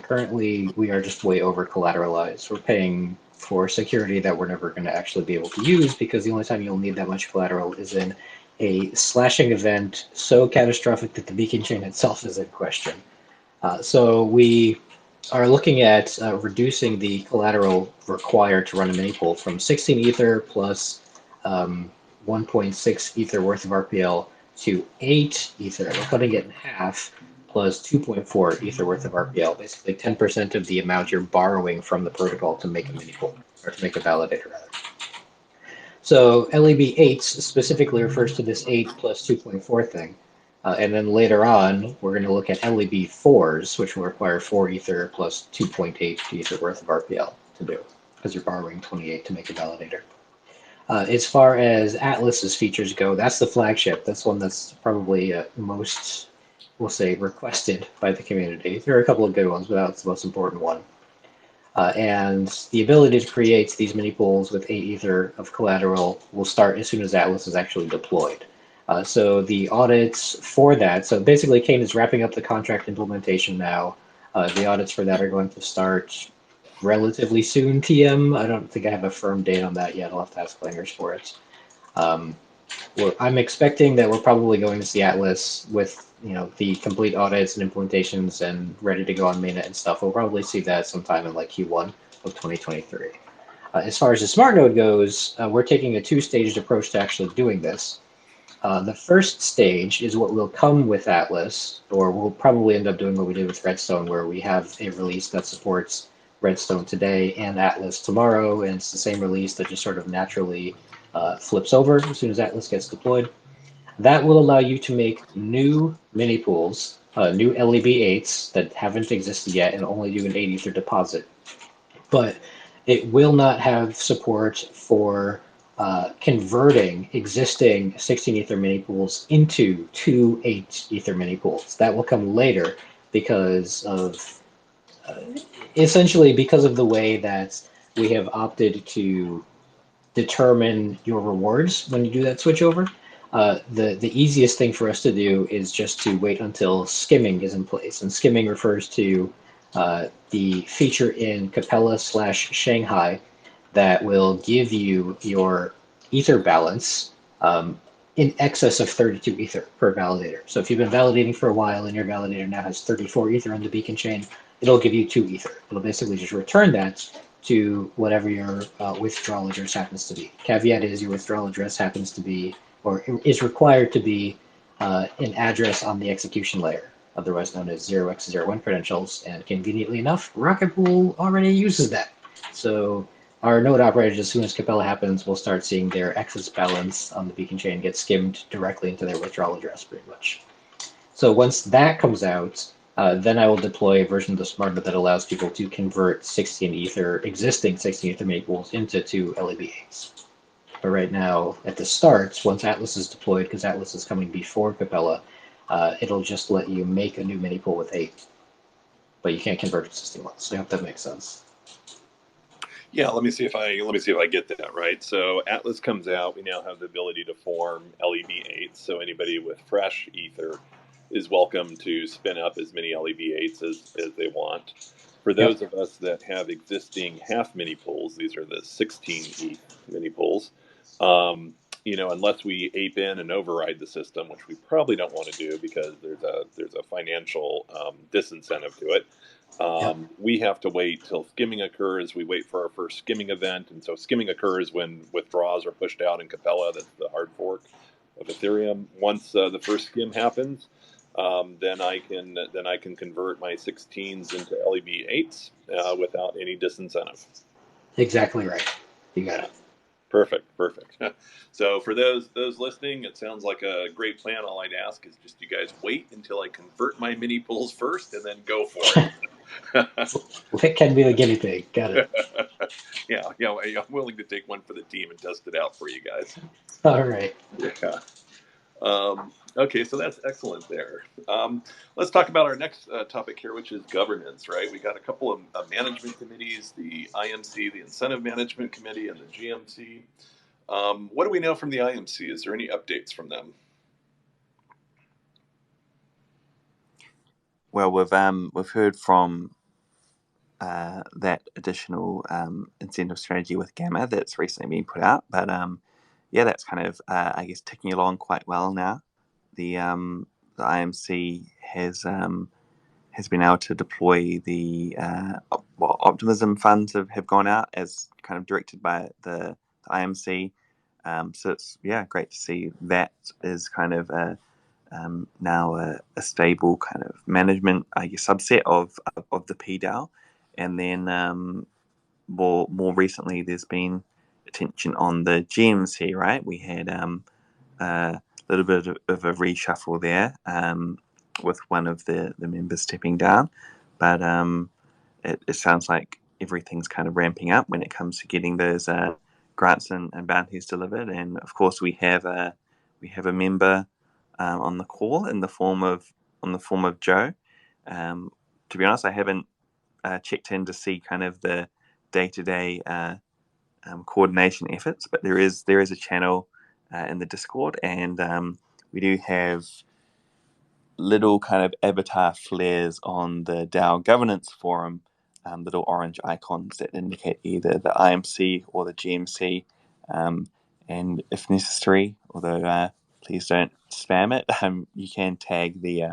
currently we are just way over collateralized. We're paying for security that we're never going to actually be able to use because the only time you'll need that much collateral is in a slashing event so catastrophic that the beacon chain itself is in question. So we are looking at reducing the collateral required to run a mini pool from 16 Ether plus 1.6 Ether worth of RPL to 8 Ether. We're cutting it in half plus 2.4 Ether worth of RPL, basically 10% of the amount you're borrowing from the protocol to make a mini pool, or to make a validator, rather. So LEB 8 specifically refers to this 8 plus 2.4 thing. And then later on, we're going to look at LEB 4s, which will require 4 Ether plus 2.8 Ether worth of RPL to do, because you're borrowing 28 to make a validator. As far as Atlas's features go, that's the flagship. That's one that's probably most, we'll say, requested by the community. There are a couple of good ones, but that's the most important one. And the ability to create these mini pools with 8 Ether of collateral will start as soon as Atlas is actually deployed. So the audits for that, so basically Kane is wrapping up the contract implementation now. The audits for that are going to start relatively soon, TM. I don't think I have a firm date on that yet. I'll have to ask Clangers for it. I'm expecting that we're probably going to see Atlas with the complete audits and implementations and ready to go on mainnet and stuff. We'll probably see that sometime in like Q1 of 2023. As far as the smart node goes, we're taking a two-staged approach to actually doing this. The first stage is what will come with Atlas, or we'll probably end up doing what we did with Redstone, where we have a release that supports Redstone today and Atlas tomorrow, and it's the same release that just sort of naturally flips over as soon as Atlas gets deployed. That will allow you to make new mini pools, new LEB8s that haven't existed yet, and only do an 8 Ether deposit. But it will not have support for converting existing 16 Ether mini pools into two 8 Ether mini pools. That will come later because of essentially because of the way that we have opted to determine your rewards when you do that switchover. The easiest thing for us to do is just to wait until skimming is in place. And skimming refers to the feature in Capella/Shanghai that will give you your Ether balance in excess of 32 Ether per validator. So if you've been validating for a while and your validator now has 34 Ether on the beacon chain, it'll give you 2 Ether. It'll basically just return that to whatever your withdrawal address happens to be. Caveat is your withdrawal address happens to be, or is required to be, an address on the execution layer, otherwise known as 0x01 credentials, and conveniently enough, Rocket Pool already uses that. So our node operators, as soon as Capella happens, will start seeing their excess balance on the beacon chain get skimmed directly into their withdrawal address, pretty much. So once that comes out, then I will deploy a version of the smart node that allows people to convert existing 16 Ether mini pools into 2 LEB8s. But right now, at the start, once Atlas is deployed, because Atlas is coming before Capella, it'll just let you make a new mini pool with 8. But you can't convert existing ones. So I hope that makes sense. Yeah, let me see if I get that right. So Atlas comes out. We now have the ability to form LEB8s. So anybody with fresh Ether is welcome to spin up as many LEB8s as they want. For those of us that have existing half mini pools, these are the 16 ETH mini pools. Unless we ape in and override the system, which we probably don't want to do because there's a financial disincentive to it. We have to wait till skimming occurs. We wait for our first skimming event, and so skimming occurs when withdrawals are pushed out in Capella. That's the hard fork. Ethereum. Once the first skim happens, then I can convert my 16s into LEB 8s without any disincentive. Exactly right. You got it. Perfect. So for those listening, it sounds like a great plan. All I'd ask is just you guys wait until I convert my mini pools first, and then go for it. It can be the guinea pig. Got it. Yeah, I'm willing to take one for the team and test it out for you guys. All right. Yeah. Okay, so that's excellent there. Let's talk about our next topic here, which is governance, right? We got a couple of management committees, the IMC, the Incentive Management Committee, and the GMC. What do we know from the IMC? Is there any updates from them? Well, we've heard from that additional incentive strategy with Gamma that's recently been put out, but yeah, that's kind of I guess ticking along quite well now. The IMC has been able to deploy the optimism funds have gone out as kind of directed by the IMC. So it's great to see that is kind of now a stable kind of management, I guess, subset of the PDAO. And then more recently, there's been attention on the GMC, right? We had a little bit of a reshuffle there with one of the members stepping down. But it sounds like everything's kind of ramping up when it comes to getting those grants and bounties delivered. And of course, we have a member on the call in the form of Joe. To be honest, I haven't checked in to see kind of the day-to-day coordination efforts, but there is a channel in the Discord, and we do have little kind of avatar flares on the DAO governance forum, little orange icons that indicate either the IMC or the GMC, and if necessary, although please don't spam it, you can tag the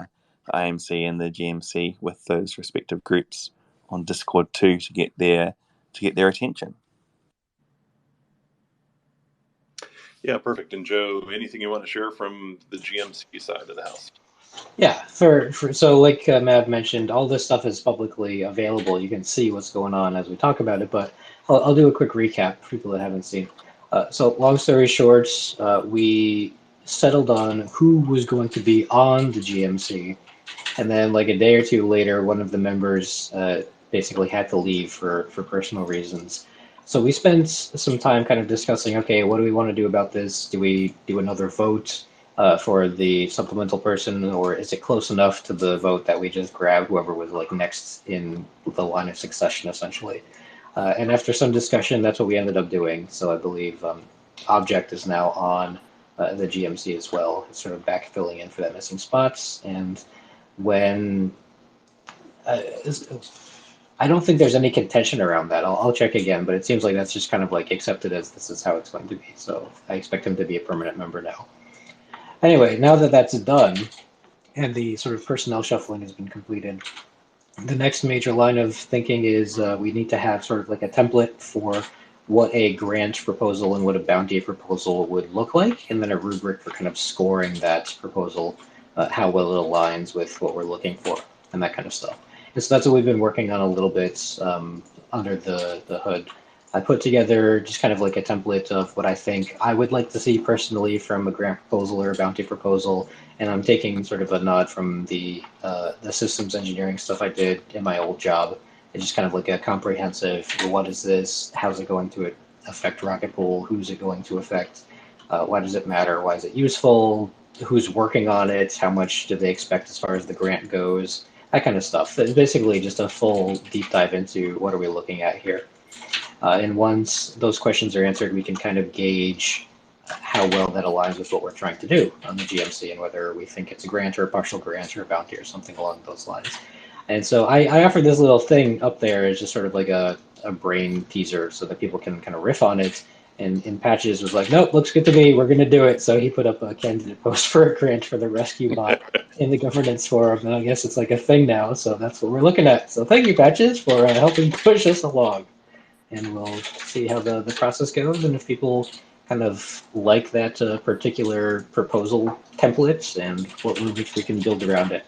IMC and the GMC with those respective groups on Discord too to get their attention. Yeah, perfect. And Joe, anything you want to share from the GMC side of the house? Yeah, so like Mav mentioned, all this stuff is publicly available. You can see what's going on as we talk about it, but I'll do a quick recap for people that haven't seen. So long story short, we settled on who was going to be on the GMC, and then like a day or two later, one of the members basically had to leave for personal reasons. So we spent some time kind of discussing, okay, what do we want to do about this? Do we do another vote for the supplemental person, or is it close enough to the vote that we just grab whoever was like next in the line of succession, essentially? And after some discussion, that's what we ended up doing. So I believe Object is now on the GMC as well. It's sort of backfilling in for that missing spots. And when I don't think there's any contention around that. I'll check again, but it seems like that's just kind of like accepted as this is how it's going to be. So I expect him to be a permanent member now. Anyway, now that that's done, and the sort of personnel shuffling has been completed, the next major line of thinking is we need to have sort of like a template for what a grant proposal and what a bounty proposal would look like, and then a rubric for kind of scoring that proposal, how well it aligns with what we're looking for, and that kind of stuff. And so that's what we've been working on a little bit under the hood. I put together just kind of like a template of what I think I would like to see personally from a grant proposal or a bounty proposal, and I'm taking sort of a nod from the systems engineering stuff I did in my old job. It's just kind of like a comprehensive, what is this, how's it going to affect Rocket Pool, who's it going to affect, why does it matter, why is it useful, who's working on it, how much do they expect as far as the grant goes, that kind of stuff. It's basically just a full deep dive into what are we looking at here. And once those questions are answered, we can kind of gauge how well that aligns with what we're trying to do on the GMC and whether we think it's a grant or a partial grant or a bounty or something along those lines. And so I offered this little thing up there as just sort of like a brain teaser so that people can kind of riff on it. And Patches was like, nope, looks good to me. We're going to do it. So he put up a candidate post for a grant for the rescue bot in the governance forum. And I guess it's like a thing now. So that's what we're looking at. So thank you, Patches, for helping push us along. And we'll see how the process goes. And if people kind of like that particular proposal template and what rubrics we can build around it.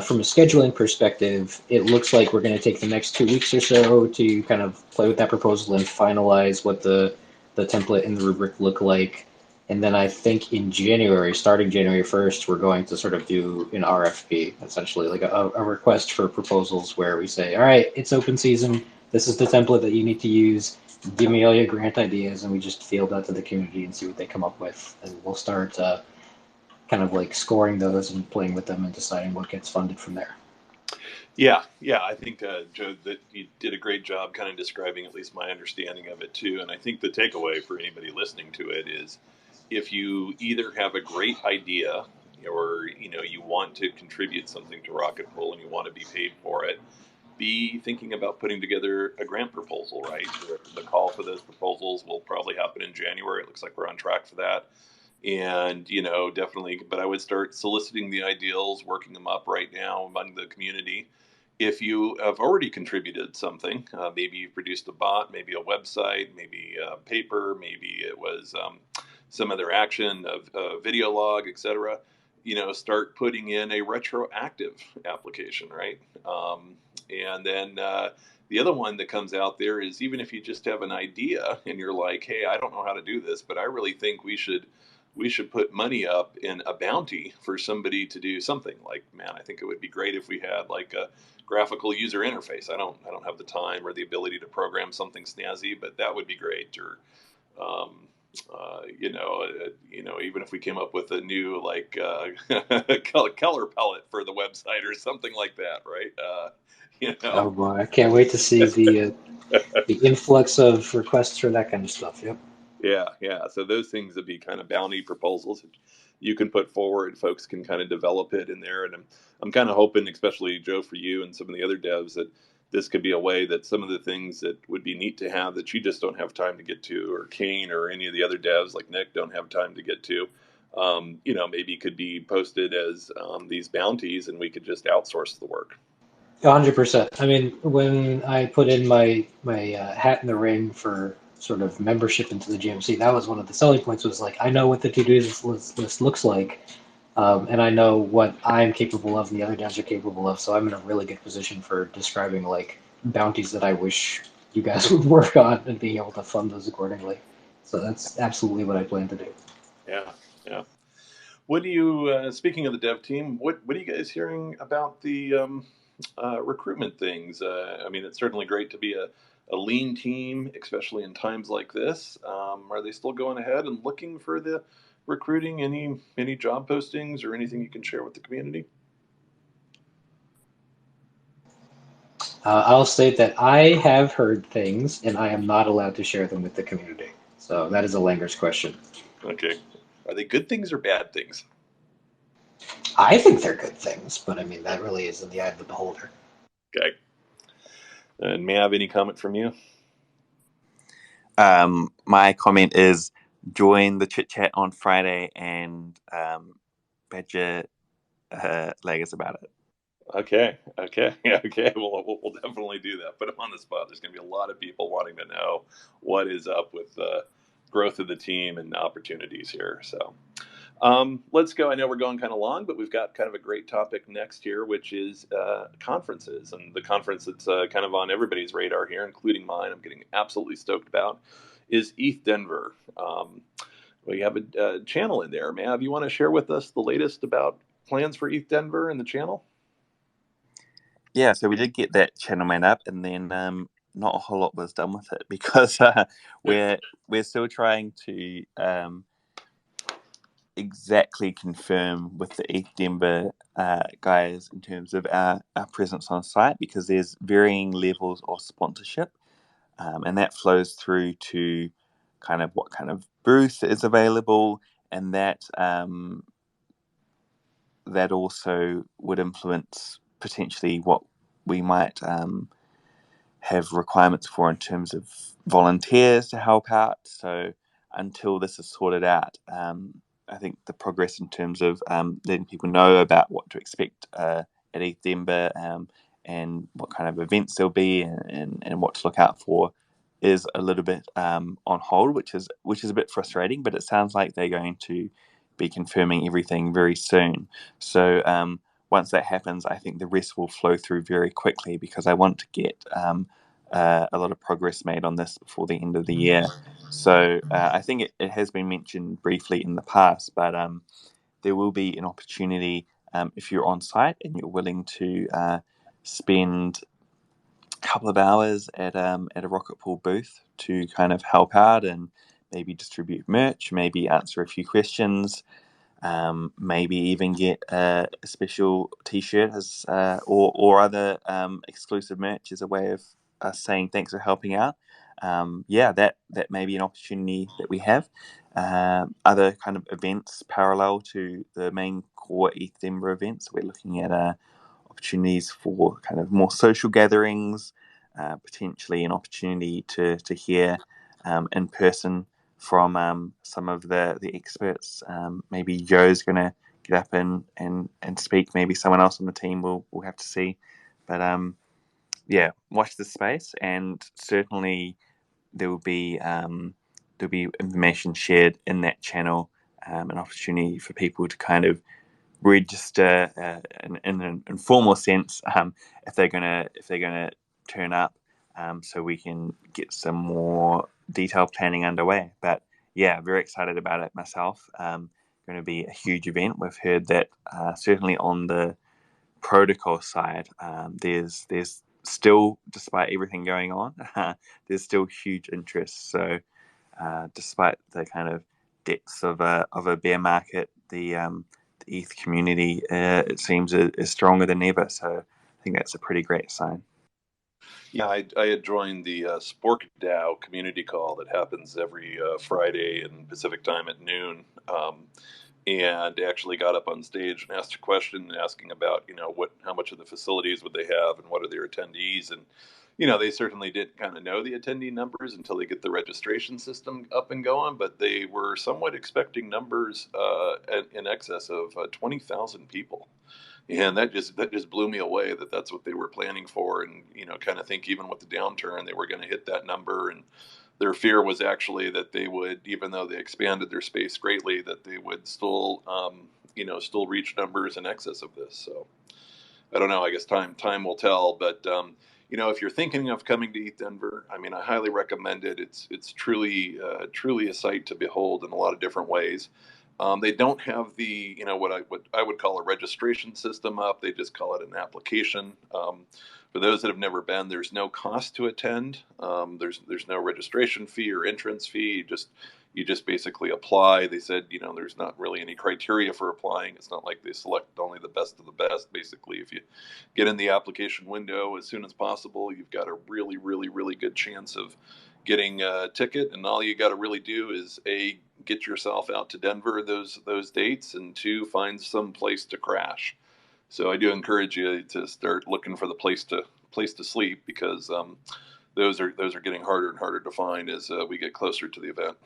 From a scheduling perspective, it looks like we're going to take the next 2 weeks or so to kind of play with that proposal and finalize what the template and the rubric look like. And then I think in January, starting January 1st, we're going to sort of do an RFP, essentially, like a request for proposals where we say, all right, it's open season. This is the template that you need to use. Give me all your grant ideas, and we just field that to the community and see what they come up with. And we'll start kind of like scoring those and playing with them and deciding what gets funded from there. Yeah, I think, Joe, that you did a great job kind of describing at least my understanding of it too. And I think the takeaway for anybody listening to it is if you either have a great idea or, you want to contribute something to Rocket Pool and you want to be paid for it, be thinking about putting together a grant proposal, right? The call for those proposals will probably happen in January. It looks like we're on track for that. And, definitely, but I would start soliciting the ideals, working them up right now among the community. If you have already contributed something, maybe you produced a bot, maybe a website, maybe a paper, maybe it was some other action, a video log, etc. Start putting in a retroactive application, right? And then the other one that comes out there is even if you just have an idea and you're like, hey, I don't know how to do this, but I really think we should put money up in a bounty for somebody to do something. Like, man, I think it would be great if we had like a graphical user interface. I don't have the time or the ability to program something snazzy, but that would be great. Or even if we came up with a new like color palette for the website or something like that, right? Oh boy, I can't wait to see the influx of requests for that kind of stuff. Yep. Yeah. So those things would be kind of bounty proposals that you can put forward. Folks can kind of develop it in there, and I'm kind of hoping, especially Joe, for you and some of the other devs, that this could be a way that some of the things that would be neat to have that you just don't have time to get to, or Kane or any of the other devs like Nick don't have time to get to, maybe could be posted as these bounties, and we could just outsource the work. 100%. I mean, when I put in my hat in the ring for sort of membership into the GMC, that was one of the selling points. Was like, I know what the to-do list looks like, and I know what I'm capable of, and the other devs are capable of. So I'm in a really good position for describing like bounties that I wish you guys would work on and being able to fund those accordingly. So that's absolutely what I plan to do. Yeah. What do you? Speaking of the dev team, what are you guys hearing about the recruitment things? I mean, it's certainly great to be a lean team, especially in times like this. Are they still going ahead and looking for the recruiting? Any job postings or anything you can share with the community? I'll state that I have heard things, and I am not allowed to share them with the community. So that is a language question. Okay. Are they good things or bad things? I think they're good things, but I mean, that really is in the eye of the beholder. Okay. And may I have any comment from you? My comment is join the chit chat on Friday and badger Lagos about it. Okay. Yeah, okay. We'll definitely do that. Put them on the spot. There's going to be a lot of people wanting to know what is up with the growth of the team and opportunities here. So let's go. I know we're going kind of long, but we've got kind of a great topic next here, which is conferences. And the conference that's kind of on everybody's radar here, including mine, I'm getting absolutely stoked about, is ETH Denver. We have a channel in there. Mav, you want to share with us the latest about plans for ETH Denver and the channel? Yeah, so we did get that channel made up, and then not a whole lot was done with it because we're still trying to exactly confirm with the ETH Denver guys in terms of our presence on site, because there's varying levels of sponsorship, and that flows through to kind of what kind of booth is available, and that also would influence potentially what we might have requirements for in terms of volunteers to help out. So until this is sorted out, I think the progress in terms of letting people know about what to expect at ETH Denver and what kind of events there'll be and what to look out for is a little bit on hold, which is a bit frustrating. But it sounds like they're going to be confirming everything very soon. So once that happens, I think the rest will flow through very quickly, because I want to get a lot of progress made on this before the end of the year. So I think it has been mentioned briefly in the past, but there will be an opportunity if you're on site and you're willing to spend a couple of hours at a Rocket Pool booth to kind of help out and maybe distribute merch, maybe answer a few questions, maybe even get a special T-shirt as or other exclusive merch as a way of us saying thanks for helping out. That may be an opportunity that we have. Other kind of events parallel to the main core ETH Denver events, we're looking at opportunities for kind of more social gatherings, potentially an opportunity to hear in person from some of the experts. Maybe Joe's going to get up and speak. Maybe someone else on the team we'll have to see. But watch this space, and certainly there will be information shared in that channel, an opportunity for people to kind of register in an informal sense if they're gonna turn up, so we can get some more detailed planning underway. But yeah, very excited about it myself. Going to be a huge event. We've heard that certainly on the protocol side, there's still, despite everything going on, there's still huge interest. So despite the kind of depths of a bear market, the ETH community, it seems, is stronger than ever. So I think that's a pretty great sign. Yeah, I had joined the Spork DAO community call that happens every Friday in Pacific time at noon, and actually got up on stage and asked a question asking about, how much of the facilities would they have and what are their attendees. And, they certainly didn't kind of know the attendee numbers until they get the registration system up and going, but they were somewhat expecting numbers in excess of 20,000 people. And that just blew me away that that's what they were planning for. And, kind of think even with the downturn, they were going to hit that number. And their fear was actually that they would, even though they expanded their space greatly, that they would still, still reach numbers in excess of this. So I don't know. I guess time will tell. But if you're thinking of coming to ETH Denver, I mean, I highly recommend it. It's truly a sight to behold in a lot of different ways. They don't have the what I would call a registration system up. They just call it an application. For those that have never been, there's no cost to attend. There's no registration fee or entrance fee. You just basically apply. They said, there's not really any criteria for applying. It's not like they select only the best of the best. Basically, if you get in the application window as soon as possible, you've got a really, really, really good chance of getting a ticket. And all you got to really do is get yourself out to Denver those dates, and 2, find some place to crash. So I do encourage you to start looking for the place to sleep, because those are getting harder and harder to find as we get closer to the event.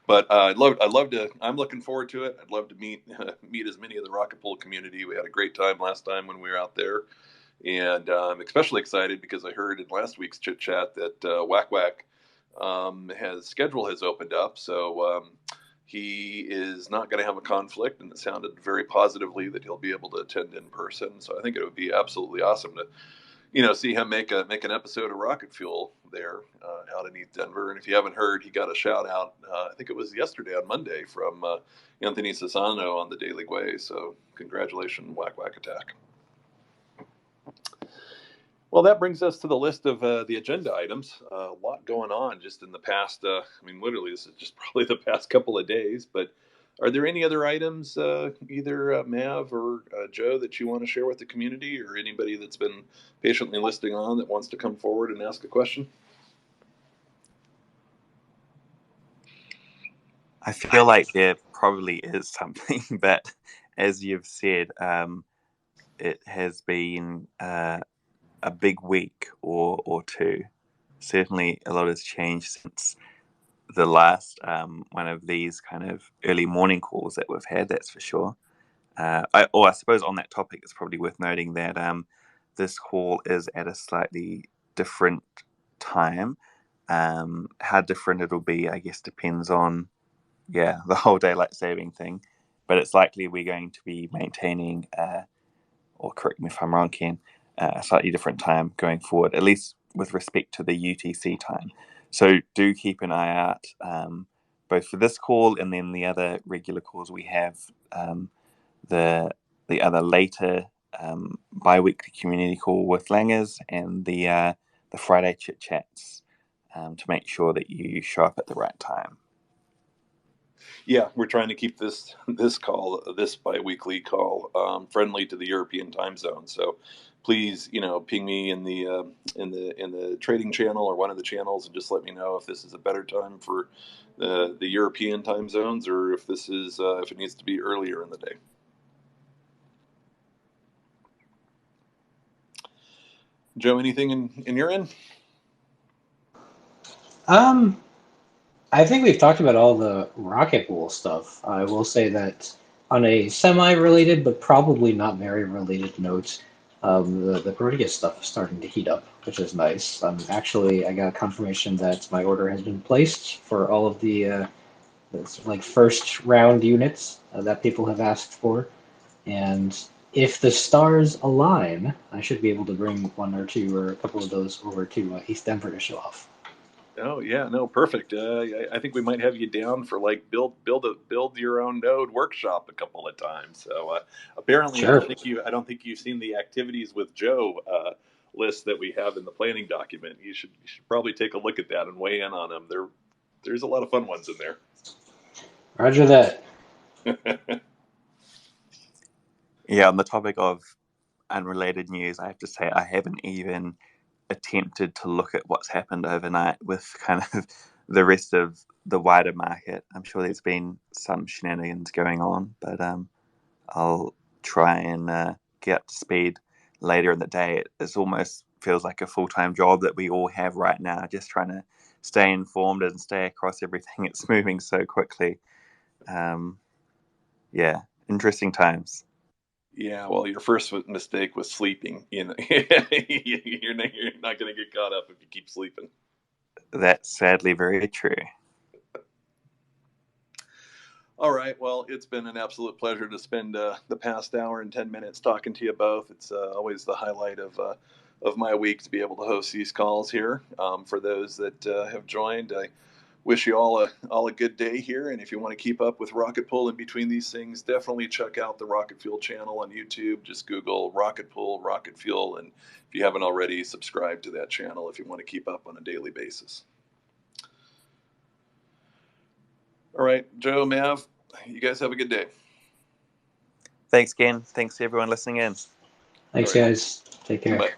But I'm looking forward to it. I'd love to meet as many of the Rocket Pool community. We had a great time last time when we were out there, and I'm especially excited because I heard in last week's chit chat that Whack Whack schedule has opened up. So he is not going to have a conflict, and it sounded very positively that he'll be able to attend in person. So I think it would be absolutely awesome to, see him make an episode of Rocket Fuel there out in ETH Denver. And if you haven't heard, he got a shout out. I think it was yesterday on Monday from Anthony Sassano on the Daily Way. So congratulations, Whack Whack Attack. Well, that brings us to the list of the agenda items. A lot going on just in the past. Literally, this is just probably the past couple of days. But are there any other items, either Mav or Joe, that you want to share with the community, or anybody that's been patiently listening on that wants to come forward and ask a question? I feel like there probably is something, but as you've said, it has been a big week or two. Certainly a lot has changed since the last one of these kind of early morning calls that we've had, that's for sure. I suppose on that topic, it's probably worth noting that this call is at a slightly different time. How different it'll be, I guess, depends on, the whole daylight saving thing. But it's likely we're going to be maintaining, or correct me if I'm wrong, Ken, a slightly different time going forward, at least with respect to the UTC time. So do keep an eye out, both for this call and then the other regular calls we have, the other later bi-weekly community call with Langers, and the Friday chit chats, to make sure that you show up at the right time. Yeah, we're trying to keep this bi-weekly call friendly to the European time zone. So please, ping me in the trading channel or one of the channels, and just let me know if this is a better time for the European time zones, or if this is if it needs to be earlier in the day. Joe, anything in your end? I think we've talked about all the Rocket Pool stuff. I will say that on a semi-related, but probably not very related note, the Proteus stuff is starting to heat up, which is nice. Actually, I got confirmation that my order has been placed for all of the first round units that people have asked for, and if the stars align, I should be able to bring one or two or a couple of those over to East Denver to show off. Oh yeah, no, perfect. I think we might have you down for build your own node workshop a couple of times. So apparently, sure. I don't think you've seen the activities with Joe list that we have in the planning document. You should probably take a look at that and weigh in on them. There's a lot of fun ones in there. Roger that. Yeah, on the topic of unrelated news, I have to say I haven't even attempted to look at what's happened overnight with kind of the rest of the wider market. I'm sure there's been some shenanigans going on, but I'll try and get up to speed later in the day. It almost feels like a full-time job that we all have right now, just trying to stay informed and stay across everything. It's moving so quickly. Interesting times. Yeah, well, your first mistake was sleeping. You're not going to get caught up if you keep sleeping. That's sadly very true. All right. Well, it's been an absolute pleasure to spend the past hour and 10 minutes talking to you both. It's always the highlight of my week to be able to host these calls here. For those that have joined, I wish you all a good day here. And if you want to keep up with Rocket Pool in between these things, definitely check out the Rocket Fuel channel on YouTube. Just Google Rocket Pool, Rocket Fuel. And if you haven't already, subscribe to that channel if you want to keep up on a daily basis. All right, Joe, Mav, you guys have a good day. Thanks, Ken. Thanks to everyone listening in. Thanks, guys. Take care. Bye.